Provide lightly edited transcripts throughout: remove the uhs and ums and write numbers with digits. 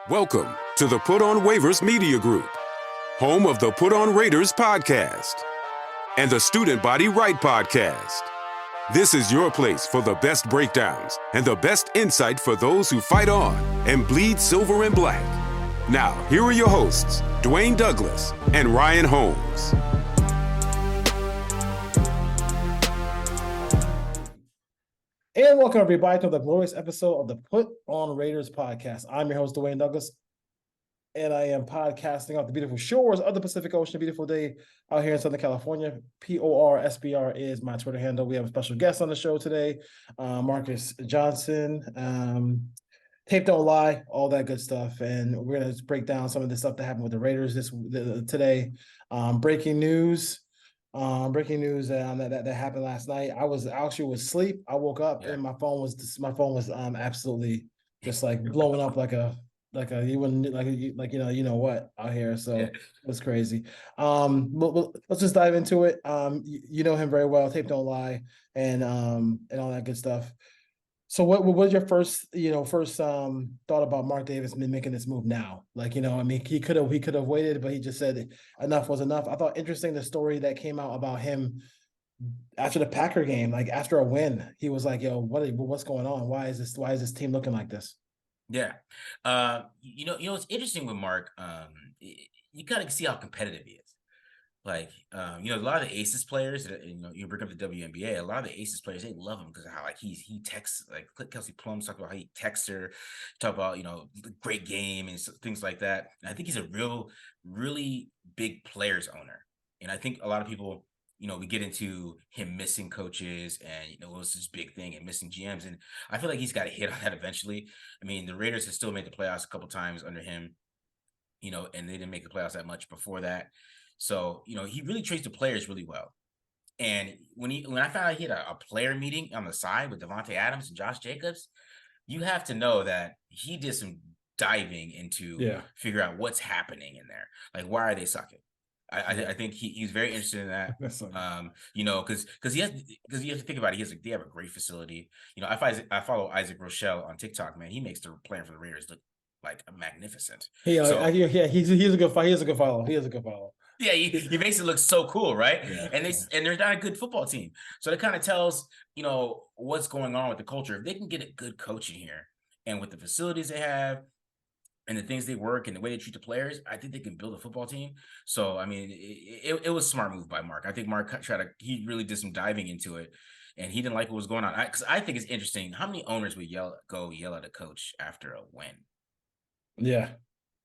Welcome to the Put On Waivers Media Group, home of the Put On Raiders podcast and the Student Body Right podcast. This is your place for the best breakdowns and the best insight for those who fight on and bleed silver and black. Now, here are your hosts, Dwayne Douglas and Ryan Holmes. And welcome everybody to the glorious episode of the Put On Raiders podcast. I'm your host, Dwayne Douglas, and I am podcasting off the beautiful shores of the Pacific Ocean. A beautiful day out here in Southern California. PORSBR is my Twitter handle. We have a special guest on the show today, Marcus Johnson. Tape don't lie, all that good stuff. And we're going to break down some of the stuff that happened with the Raiders today. Breaking news that happened last night. I actually was asleep. I woke up and my phone was absolutely just like blowing up like you wouldn't like you know what out here. So it was crazy. Let's just dive into it. You know him very well. Tape don't lie, and all that good stuff. So what was your first thought about Mark Davis making this move now? Like, I mean, he could have waited, but he just said enough was enough. I thought interesting the story that came out about him after the Packer game, like after a win, he was like, "Yo, what's going on? Why is this team looking like this?" Yeah. It's interesting with Mark. You gotta see how competitive he is. Like, a lot of the Aces players, you bring up the WNBA, a lot of the Aces players, they love him because of how, like, he texts, like, Kelsey Plum's talk about how he texts her, talk about, the great game and things like that. And I think he's a really big players owner. And I think a lot of people, we get into him missing coaches and, it was this big thing and missing GMs. And I feel like he's got to hit on that eventually. I mean, the Raiders have still made the playoffs a couple times under him, and they didn't make the playoffs that much before that. So, he really treats the players really well. And when I found out he had a player meeting on the side with Devontae Adams and Josh Jacobs, you have to know that he did some diving into figure out what's happening in there. Like, why are they sucking? I think he's very interested in that. Because you have to think about it. They have a great facility. I follow Isaac Rochelle on TikTok, man. He makes the plan for the Raiders look like magnificent. He's a good follow. He is a good follow. Yeah, he makes it look so cool, right? Yeah, and they're not a good football team. So it kind of tells, what's going on with the culture. If they can get a good coach in here and with the facilities they have and the things they work and the way they treat the players, I think they can build a football team. So, I mean, it was a smart move by Mark. I think Mark he really did some diving into it and he didn't like what was going on. Because I think it's interesting how many owners would yell at a coach after a win. Yeah,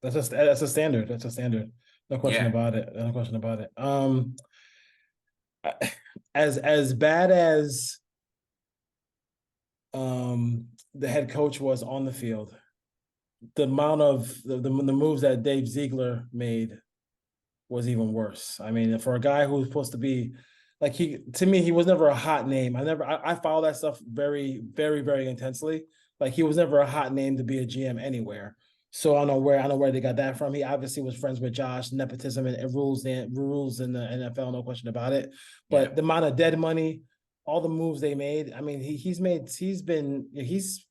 that's a standard. That's a standard. No question about it. No question about it. As bad as the head coach was on the field, the amount of the moves that Dave Ziegler made was even worse. I mean, for a guy who's supposed to be like he was never a hot name. I follow that stuff very, very, very intensely. Like he was never a hot name to be a GM anywhere. So I know where they got that from. He obviously was friends with Josh, nepotism and rules in the NFL, no question about it. But the amount of dead money, all the moves they made, I mean, he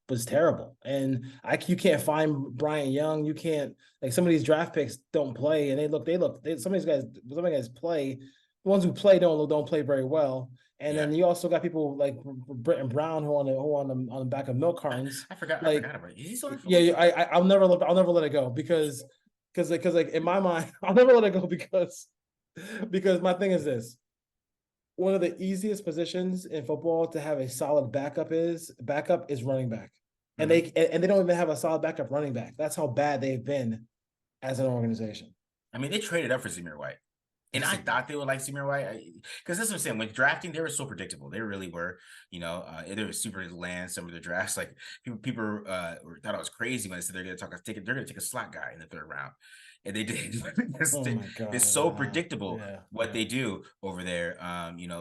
was terrible. And you can't find Brian Young. You can't, like, some of these draft picks don't play, and some of these guys play. The ones who play don't play very well. And then you also got people like Britton Brown who on the back of milk cartons. I forgot about it. Is he still in football? Yeah, I'll never let it go because like in my mind, I'll never let it go because my thing is this. One of the easiest positions in football to have a solid backup is running back. And they don't even have a solid backup running back. That's how bad they've been as an organization. I mean, they traded up for Zamir White. And I thought they would like Zamir White because that's what I'm saying. When drafting, they were so predictable. They really were. They were super land some of the drafts. Like people thought I was crazy when they said they're going to take a slot guy in the third round, and they did. It's so predictable what they do over there.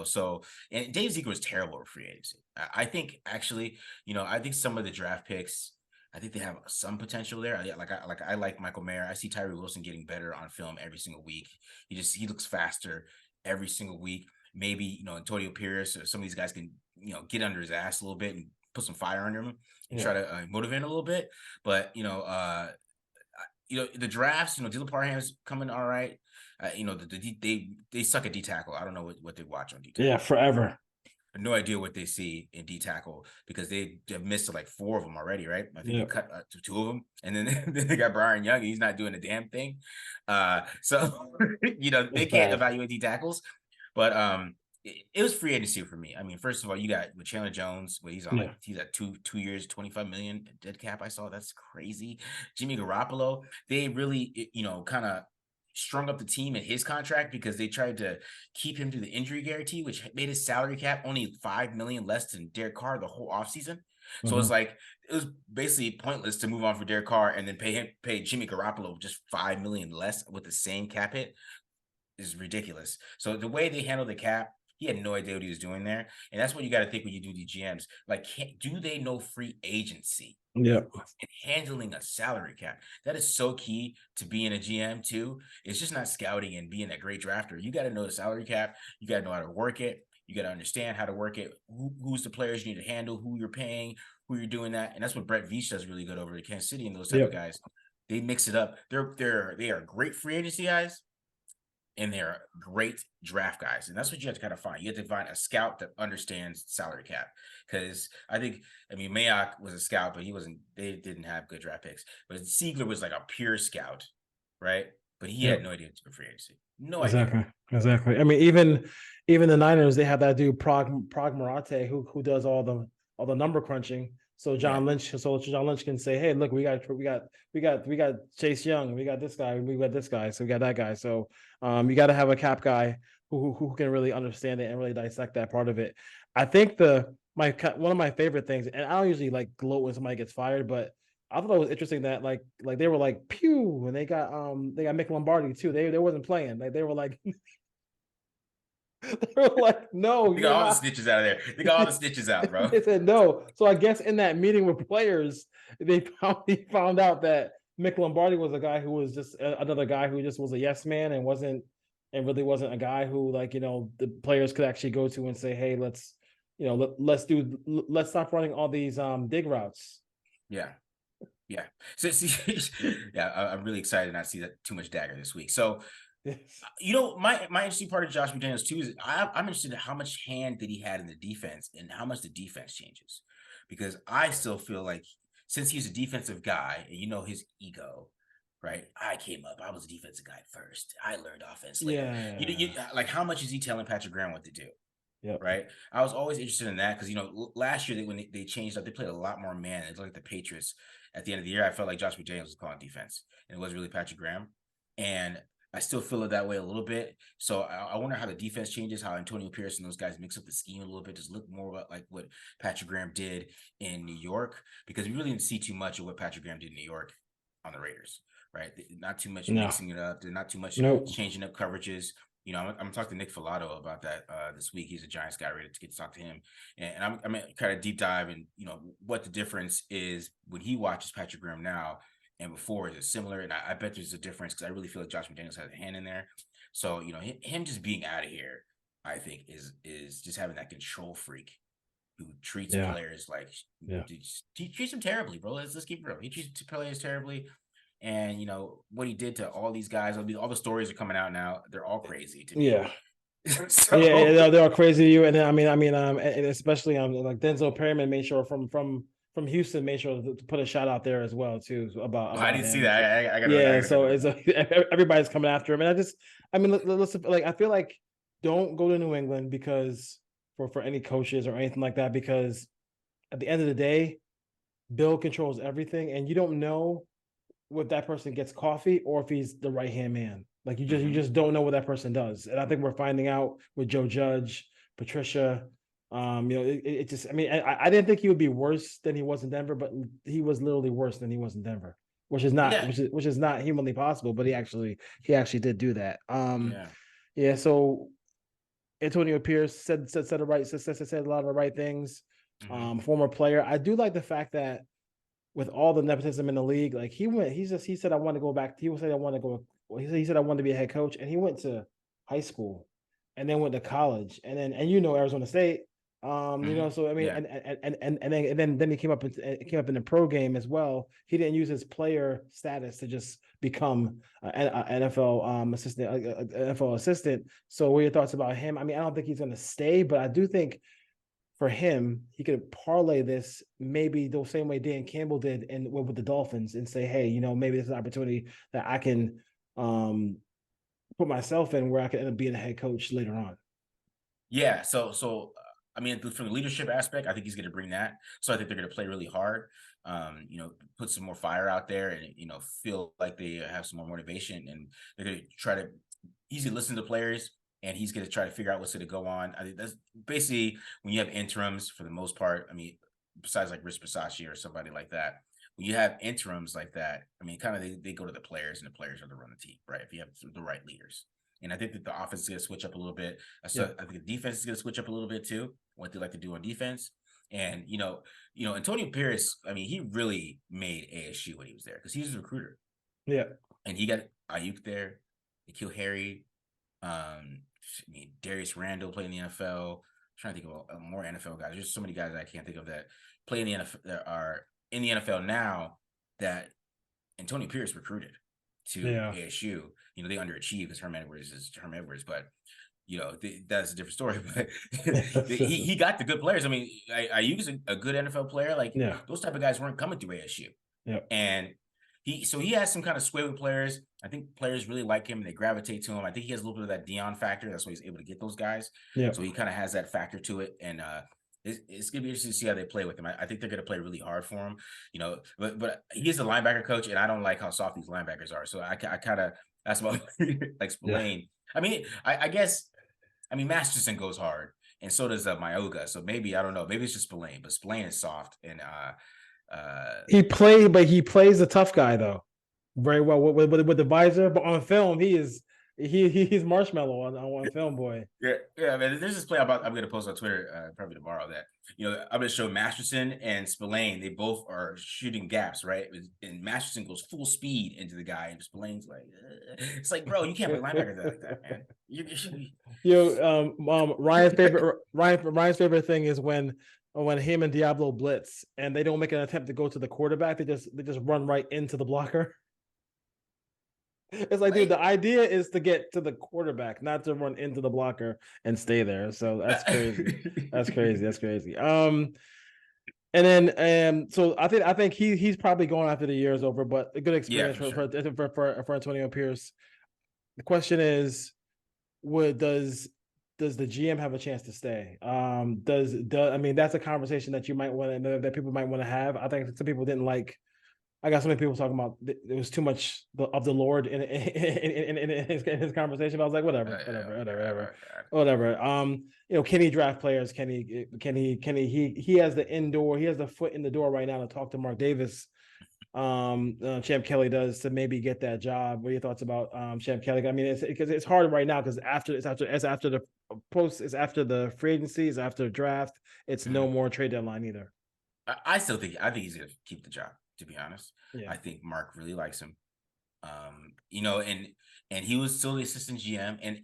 So and Dave Ziegler was terrible at free agency. I think actually, I think some of the draft picks, I think they have some potential there. I like Michael Mayer. I see Tyree Wilson getting better on film every single week. He looks faster every single week. Maybe, Antonio Pierce or some of these guys can, get under his ass a little bit and put some fire under him and try to motivate him a little bit. But, the drafts, Dylan Parham's coming all right. They suck at D tackle. I don't know what they watch on D tackle. Yeah, forever. No idea what they see in D tackle because they have missed like 4 of them already, right? I think they cut 2 of them, and then then they got Brian Young. And he's not doing a damn thing. So they can't evaluate D tackles, but it was free agency for me. I mean, first of all, you got with Chandler Jones, where he's on he's at 2 years, $25 million dead cap. I saw that's crazy. Jimmy Garoppolo, they really kind of strung up the team in his contract because they tried to keep him to the injury guarantee, which made his salary cap only $5 million less than Derek Carr the whole offseason. So it's like it was basically pointless to move on for Derek Carr and then pay Jimmy Garoppolo just $5 million less with the same cap hit is ridiculous. So the way they handle the cap, he had no idea what he was doing there, and that's what you got to think when you do the GMs. Like, do they know free agency? Yeah, and handling a salary cap. That is so key to being a GM too. It's just not scouting and being a great drafter. You got to know the salary cap. You got to know how to work it. You got to understand how to work it. Who's the players you need to handle, who you're paying, who you're doing that. And that's what Brett Veach does really good over at Kansas City and those type of guys. They mix it up. They are great free agency guys. And they're great draft guys. And that's what you have to kind of find. You have to find a scout that understands salary cap. Because Mayock was a scout, but they didn't have good draft picks. But Ziegler was like a pure scout, right? But he had no idea to free agency. No idea. Exactly. I mean, even the Niners, they have that dude Prog Marate who does all the number crunching. So John Lynch can say, "Hey, look, we got Chase Young, we got this guy, we got this guy, so we got that guy." So you got to have a cap guy who can really understand it and really dissect that part of it. I think one of my favorite things, and I don't usually like gloat when somebody gets fired, but I thought it was interesting that like they were like pew, and they got Mick Lombardi too. They wasn't playing. Like they were like. They were like, no, they got all the snitches out of there. They got all the snitches out, bro. They said no. So I guess in that meeting with players, they found out that Mick Lombardi was a guy who was just another guy who just was a yes man and really wasn't a guy who the players could actually go to and say, hey, let's stop running all these dig routes. Yeah. So I'm really excited not to see that too much dagger this week. So. My interesting part of Josh McDaniels too is I'm interested in how much hand that he had in the defense and how much the defense changes, because I still feel like since he's a defensive guy and his ego, right? I came up, I was a defensive guy first. I learned offense later. Yeah. Like how much is he telling Patrick Graham what to do? Yep. Right. I was always interested in that because last year when they changed up, they played a lot more man. It's like the Patriots at the end of the year. I felt like Josh McDaniels was calling defense, and it was really Patrick Graham. And I still feel it that way a little bit. So I wonder how the defense changes, how Antonio Pierce and those guys mix up the scheme a little bit, just look more about like what Patrick Graham did in New York, because we really didn't see too much of what Patrick Graham did in New York on the Raiders, right? Not too much mixing it up. There's not too much changing up coverages. I'm talking to Nick Filato about that this week. He's a Giants guy, ready to get to talk to him. And I'm kind of deep dive and what the difference is when he watches Patrick Graham now and before. Is it similar? And I bet there's a difference because I really feel like Josh McDaniels has a hand in there. So, him just being out of here, I think is just having that control freak who treats players like he treats them terribly, bro. Let's keep it real. He treats players terribly. And what he did to all these guys, all the stories are coming out now. They're all crazy to me. Yeah. So, they're all crazy to you. And then and especially like Denzel Perryman made sure from Houston made sure to put a shout out there as well too about I didn't him. see that. I gotta so it's everybody's coming after him, and listen, like I feel like don't go to New England because for any coaches or anything like that, because at the end of the day, Bill controls everything, and you don't know if that person gets coffee or if he's the right hand man. Like you just don't know what that person does, and I think we're finding out with Joe Judge, Patricia. I didn't think he would be worse than he was in Denver, but he was literally worse than he was in Denver, which is not which is not humanly possible. But he actually did do that. So Antonio Pierce said a lot of the right things. Former player. I do like the fact that with all the nepotism in the league, like he said I want to go back. He said I want to go. He said I wanted to be a head coach, and he went to high school, and then went to college, and Arizona State. So I mean, Yeah. and then he came up in the pro game as well. He didn't use his player status to just become an NFL assistant, NFL assistant. So, what are your thoughts about him? I mean, I don't think he's going to stay, but I do think for him, he could parlay this maybe the same way Dan Campbell did with the Dolphins and say, hey, maybe this is an opportunity that I can put myself in where I can end up being a head coach later on. Yeah. So I mean, from the leadership aspect, I think he's going to bring that. So I think they're going to play really hard. Put some more fire out there, and feel like they have some more motivation, and they're going to try to. He's going to listen to players, and he's going to try to figure out what's going to go on. I think that's basically when you have interims for the most part. I mean, besides like Rich Bisaccia or somebody like that, when you have interims like that, I mean, kind of they go to the players, and the players are to run the team, right? If you have the right leaders. And I think that the offense is going to switch up a little bit. I think the defense is going to switch up a little bit too, what they like to do on defense. And, Antonio Pierce, I mean, he really made ASU when he was there because he was a recruiter. Yeah. And he got Ayuk there, N'Keal Harry, Darius Randall playing in the NFL. I'm trying to think of more NFL guys. There's so many guys that I can't think of that play in the NFL that are in the NFL now that Antonio Pierce recruited to ASU. They underachieve because Herm Edwards is Herm Edwards, but that's a different story. But he got the good players. I mean, Ayuk is a good NFL player. Like those type of guys weren't coming through ASU. Yeah. And he has some kind of sway with players. I think players really like him and they gravitate to him. I think he has a little bit of that Dion factor. That's why he's able to get those guys. Yeah. So he kind of has that factor to it. And it's going to be interesting to see how they play with him. I think they're going to play really hard for him, but he's a linebacker coach, and I don't like how soft these linebackers are. So I kind of, that's why like Spillane. Yeah. I mean, I guess, Masterson goes hard, and so does Mayoga. So maybe, I don't know, maybe it's just Spillane, but Spillane is soft. And he plays the tough guy though very well with the visor, but on film he's marshmallow on film, boy. Yeah. Man, there's this play I'm going to post on Twitter probably tomorrow that I'm going to show Masterson and Spillane. They both are shooting gaps, right? And Masterson goes full speed into the guy, and Spillane's like, it's like, bro, you can't play linebacker like that, man. Ryan's favorite thing is when him and Diablo blitz and they don't make an attempt to go to the quarterback. They just run right into the blocker. It's like, dude, the idea is to get to the quarterback, not to run into the blocker and stay there. So that's crazy. That's crazy. And then so I think he's probably going after the year is over, but a good experience for Antonio Pierce. The question is, does the GM have a chance to stay? I mean, that's a conversation that you might want to, that people might want to have. I think some people didn't like. I got so many people talking about there was too much of the Lord in his conversation. I was like, whatever. Can he draft players? Can he has the foot in the door right now to talk to Mark Davis. Champ Kelly does to maybe get that job. What are your thoughts about Champ Kelly? I mean, it's hard right now because after the post, it's after the free agency, it's after the draft. It's no more trade deadline either. I think he's gonna keep the job. To be honest, I think Mark really likes him. And he was still the assistant GM, and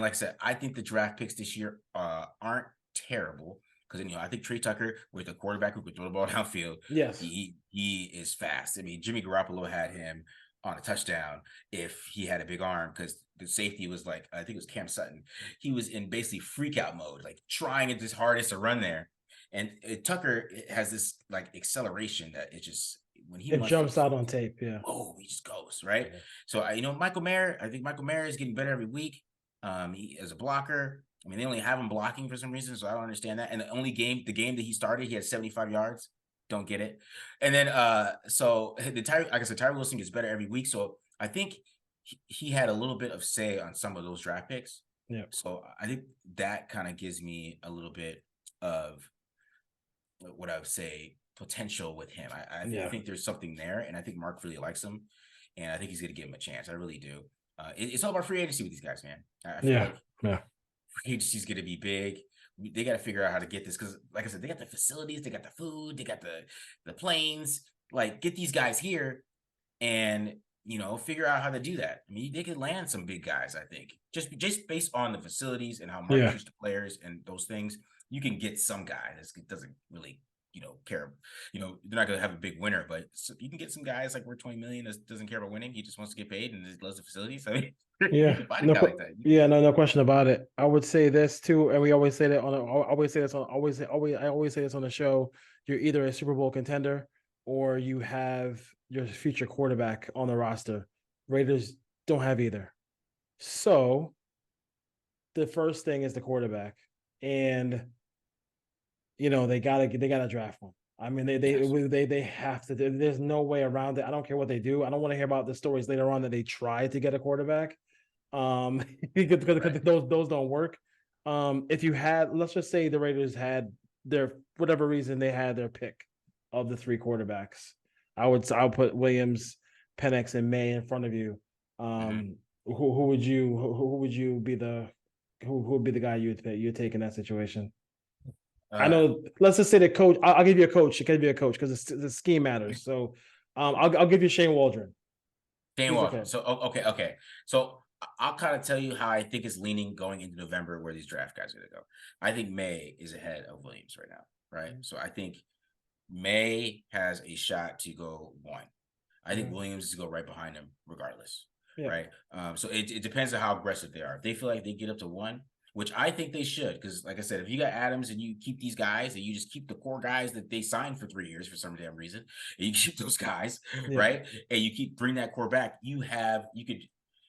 like I said, I think the draft picks this year aren't terrible because I think Trey Tucker with a quarterback who could throw the ball downfield. Yes, he is fast. I mean, Jimmy Garoppolo had him on a touchdown if he had a big arm because the safety was like, I think it was Cam Sutton. He was in basically freak out mode, like trying his hardest to run there. And Tucker has this like acceleration that it just when he jumps out on tape, he just goes right. Yeah. So Michael Mayer, I think Michael Mayer is getting better every week. He as a blocker. I mean, they only have him blocking for some reason, so I don't understand that. And the game that he started, he had 75 yards. Don't get it. And then Tyree Wilson gets better every week. So I think he had a little bit of say on some of those draft picks. Yeah. So I think that kind of gives me a little bit of what I would say potential with him. I think there's something there, and I think Mark really likes him, and I think he's going to give him a chance. I really do. It's all about free agency with these guys, man. I feel like free agency is going to be big. They got to figure out how to get this because, like I said, they got the facilities, they got the food, they got the planes. Like, get these guys here, and figure out how to do that. I mean, they could land some big guys, I think. Just based on the facilities and how Mark treats the players and those things, you can get some guy that doesn't really, care. They're not going to have a big winner, but you can get some guys like worth 20 million that doesn't care about winning. He just wants to get paid and loves the facilities. I mean, you can find a guy like that. No question about it. I would say this too, and we always say that I always say this on the show. You're either a Super Bowl contender or you have your future quarterback on the roster. Raiders don't have either. So the first thing is the quarterback, and they gotta draft one. I mean, they have to. There's no way around it. I don't care what they do. I don't want to hear about the stories later on that they tried to get a quarterback, because those don't work. If you had, let's just say the Raiders had whatever reason they had their pick of the 3 quarterbacks, I'll put Williams, Penix, and May in front of you. Who would be the guy you'd take in that situation? I know. Let's just say the coach. I'll give you a coach. It can be a coach because the scheme matters. So, I'll give you Shane Waldron. Shane Waldron. So okay. So I'll kind of tell you how I think it's leaning going into November where these draft guys are going to go. I think May is ahead of Williams right now, right? So I think May has a shot to go 1. I think Williams is to go right behind him regardless, right? So it depends on how aggressive they are. If they feel like they get up to 1, which I think they should, because like I said, if you got Adams and you keep these guys and you just keep the core guys that they signed for 3 years for some damn reason, and you keep those guys, right? And you bring that core back, you could,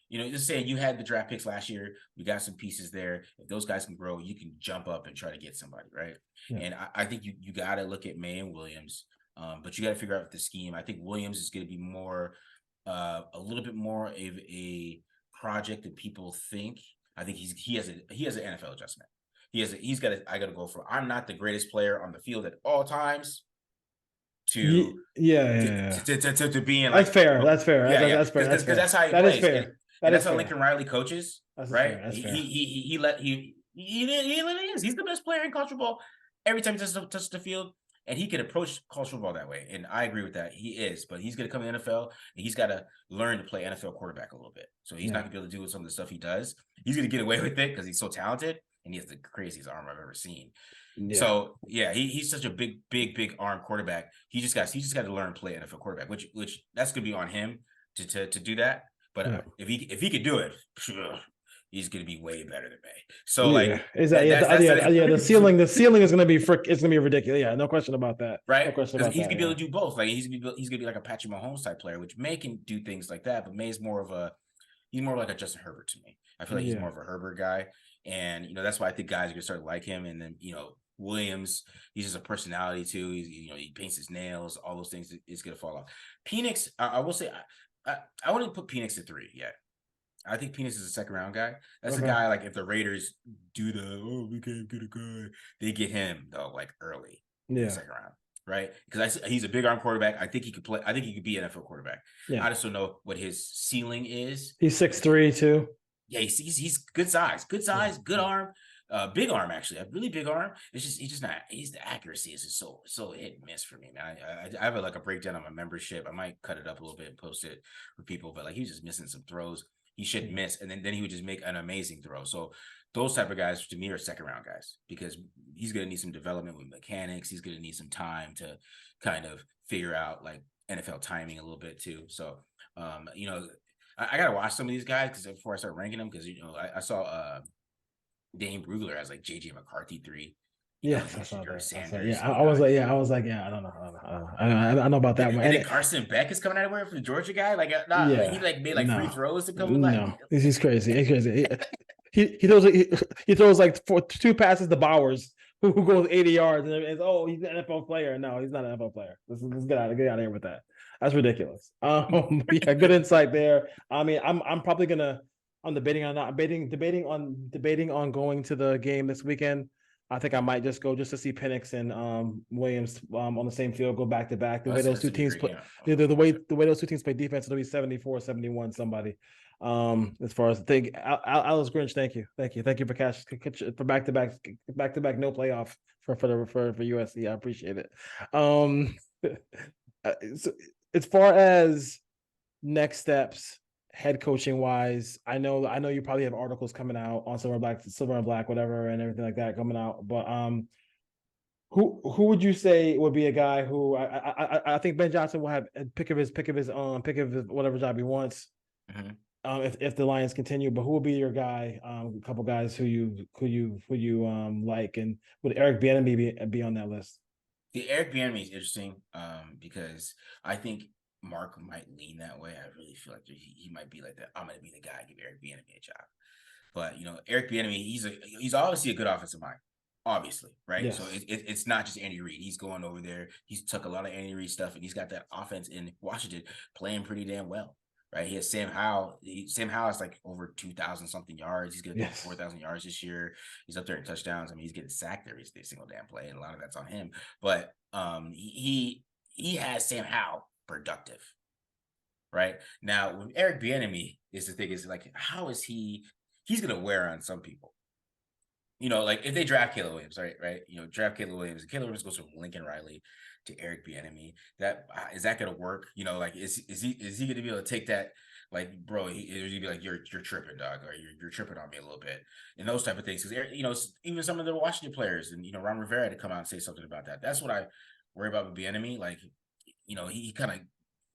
just saying you had the draft picks last year, we got some pieces there. If those guys can grow, you can jump up and try to get somebody, right? And I think you got to look at May and Williams, but you got to figure out the scheme. I think Williams is going to be more, a little bit more of a project that people think. I think he has an NFL adjustment. I got to go for. I'm not the greatest player on the field at all times. To being like that's fair. That's fair. That's fair. Because that's how he that plays. Is fair. And that's how Lincoln Riley coaches, right? That's fair. He is. He's the best player in college football every time he touches the field. And he can approach college football that way. And I agree with that. He is, but he's going to come to the NFL and he's got to learn to play NFL quarterback a little bit. So he's not going to be able to do some of the stuff he does. He's going to get away with it because he's so talented and he has the craziest arm I've ever seen. So he's such a big arm quarterback. He just got to learn to play NFL quarterback, which that's going to be on him to do that. But if he could do it, he's going to be way better than May. So the ceiling is going to be it's going to be ridiculous. Yeah, no question about that. Right? No question about he's that. going to be able to do both. Like he's going to be like a Patrick Mahomes type player, which May can do things like that, but May's more like a Justin Herbert to me. I feel like he's more of a Herbert guy, and that's why I think guys are going to start to like him. And then Williams, he's just a personality too. He's he paints his nails, all those things is going to fall off. Penix, I will say, I wouldn't put Penix at 3 yet. I think Penix is a second round guy. That's a guy like if the Raiders do we can't get a guy, they get him though like early in the second round, right? Because he's a big arm quarterback. I think he could play. I think he could be an NFL quarterback. Yeah. I just don't know what his ceiling is. He's 6'3" too. Yeah, he's good size, good arm, big arm actually, a really big arm. It's just the accuracy is just so hit and miss for me, man. I have a breakdown on my membership. I might cut it up a little bit and post it for people, but he was just missing some throws. He shouldn't miss, and then he would just make an amazing throw. So those type of guys to me are second round guys because he's going to need some development with mechanics. He's going to need some time to kind of figure out NFL timing a little bit too. So, I got to watch some of these guys because before I start ranking them, because I saw Dane Brugler as JJ McCarthy 3. Yes, I saw that. I was like, I don't know. I know about that one. And then Carson Beck is coming out of where from the Georgia guy. He made free throws to come. No, he's crazy. He's crazy. He throws 2 passes to Bowers, who goes 80 yards, and he's an NFL player. No, he's not an NFL player. Let's get out of here with that. That's ridiculous. Good insight there. I mean, I'm probably gonna debating on going to the game this weekend. I think I might just go just to see Penix and Williams on the same field, go back to back. The way those two teams play, the way those two teams play defense, it'll be 74-71 somebody. As far as the thing, Alice Grinch, thank you for back to back no playoff for USC. I appreciate it. So as far as next steps, head coaching wise. I know you probably have articles coming out on Silver and Black, whatever, and everything like that coming out. But who would you say would be a guy who I think Ben Johnson will have a pick of his whatever job he wants. Mm-hmm. If the Lions continue, but who will be your guy? A couple guys who you like, and would Eric Bieniemy be on that list? The Eric Bieniemy is interesting because I think Mark might lean that way. I really feel like he might be like that. I'm going to be the guy, give Eric Bieniemy a job. But Eric Bieniemy, he's obviously a good offensive mind, obviously, right? Yes. So it's not just Andy Reid. He's going over there. He's took a lot of Andy Reid stuff, and he's got that offense in Washington playing pretty damn well. Right, he has Sam Howell. Sam Howell is like over 2,000 something yards. He's going to get 4,000 yards this year. He's up there in touchdowns. I mean, he's getting sacked every single damn play, and a lot of that's on him. But he has Sam Howell productive. Right now, with Eric Bieniemy, is the thing is like, how is he's going to wear on some people. Like if they draft Caleb Williams, right? Draft Caleb Williams. Caleb Williams goes from Lincoln Riley to Eric Bieniemy. Is that going to work? Like, is he going to be able to take that? Like, bro, he'd be like, you're tripping, dog, or you're tripping on me a little bit, and those type of things. Because even some of the Washington players and Ron Rivera had to come out and say something about that. That's what I worry about with Bieniemy. Like, he kind of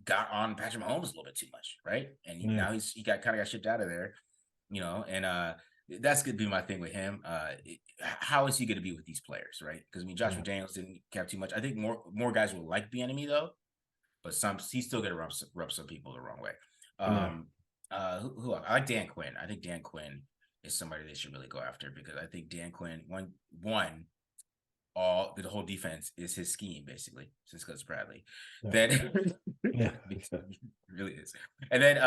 got on Patrick Mahomes a little bit too much, right? And now he got shipped out of there, and that's going to be my thing with him. How is he going to be with these players, right? Because Josh McDaniels didn't have too much. I think more guys will like Bieniemy though, but he's still going to rub some people the wrong way. Who I like Dan Quinn. I think Dan Quinn is somebody they should really go after because I think Dan Quinn the whole defense is his scheme basically since Gus Bradley. Then really is, and then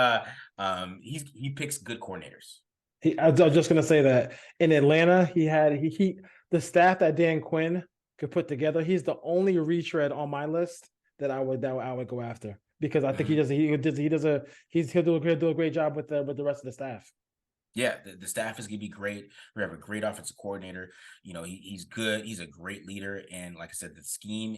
he picks good coordinators. I was just gonna say that in Atlanta, the staff that Dan Quinn could put together. He's the only retread on my list that I would go after because I think he'll do a great job with the rest of the staff. Yeah, the staff is going to be great. We have a great offensive coordinator. He's good. He's a great leader. And like I said, the scheme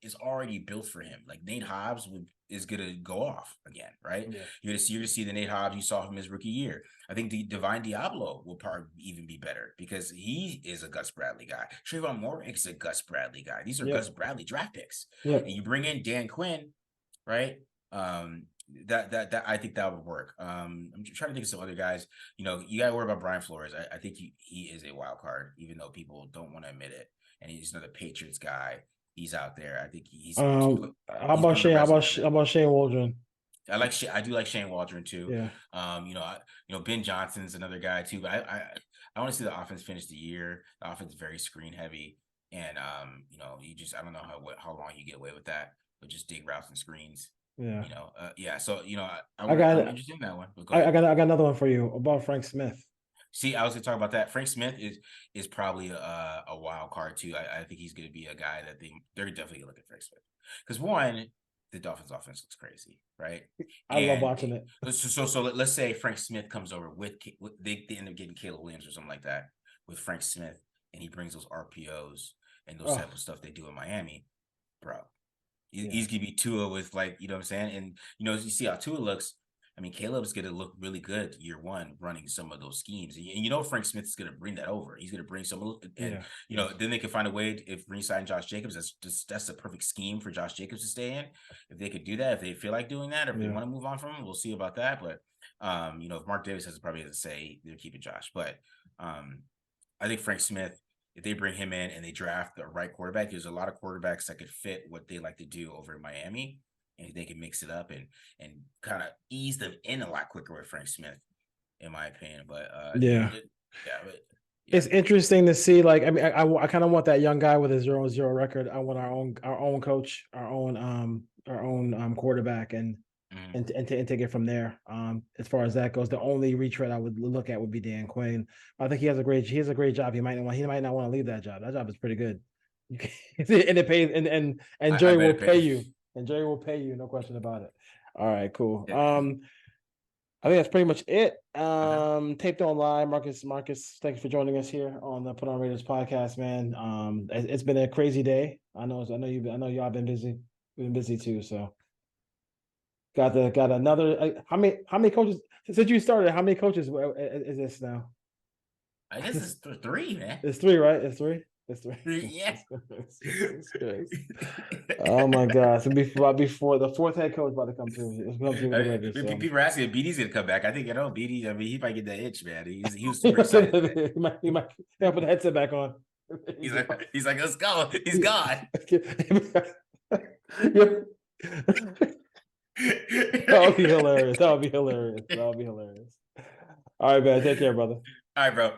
is already built for him. Like Nate Hobbs is going to go off again, right? Yeah. You're going to see the Nate Hobbs you saw from his rookie year. I think the Divine Diablo will probably even be better because he is a Gus Bradley guy. Trayvon Moore is a Gus Bradley guy. These are Gus Bradley draft picks. Yeah. And you bring in Dan Quinn, right? That I think that would work. I'm trying to think of some other guys. You gotta worry about Brian Flores. I think he is a wild card, even though people don't want to admit it. And he's another Patriots guy. He's out there. I think he's. How about Shane Waldron? I do like Shane Waldron too. Yeah. Ben Johnson's another guy too. But I want to see the offense finish the year. The offense is very screen heavy, and I don't know how long you get away with that, but just dig routes and screens. Yeah. So I'm interested in that one. I got another one for you about Frank Smith. See, I was going to talk about that. Frank Smith is probably a wild card too. I think he's going to be a guy that they're definitely going to look at Frank Smith because one, the Dolphins' offense looks crazy, right? I love watching it. So let's say Frank Smith comes over with they end up getting Caleb Williams or something like that with Frank Smith, and he brings those RPOs and those type of stuff they do in Miami, bro. He's gonna be Tua with what I'm saying, and you see how Tua looks. I mean, Caleb's gonna look really good year one running some of those schemes, and Frank Smith is gonna bring that over. He's gonna bring some, and then they can find a way if re-sign Josh Jacobs. That's the perfect scheme for Josh Jacobs to stay in. If they could do that, if they feel like doing that, or if they want to move on from him, we'll see about that. But if Mark Davis has probably to say they're keeping Josh, but I think Frank Smith. If they bring him in and they draft the right quarterback, there's a lot of quarterbacks that could fit what they like to do over in Miami, and they can mix it up and kind of ease them in a lot quicker with Frank Smith, in my opinion. But it's interesting to see. I kind of want that young guy with a 0-0 record. I want our own coach, our own quarterback, and take it from there. As far as that goes, the only retread I would look at would be Dan Quinn. I think he has a great job. He might not want to leave that job. That job is pretty good. And it pays and Jerry will pay you. And Jerry will pay you, no question about it. All right, cool. I think that's pretty much it. Taped on live. Marcus, thank you for joining us here on the Put On Raiders podcast, man. It's been a crazy day. I know y'all been busy. We've been busy too, so. Got another. How many coaches since you started? How many coaches is this now? I guess it's three, man. It's three, right? It's three. It's three. Yeah. It's crazy. Oh my gosh! And before the fourth head coach about to come through. It's going through the Raiders. So. People are asking if BD's gonna come back. I think BD. I mean, he might get that itch, man. He was super excited. he might put the headset back on. He's like, let's go. He's gone. Yep. That would be hilarious. All right, man. Take care, brother. All right, bro.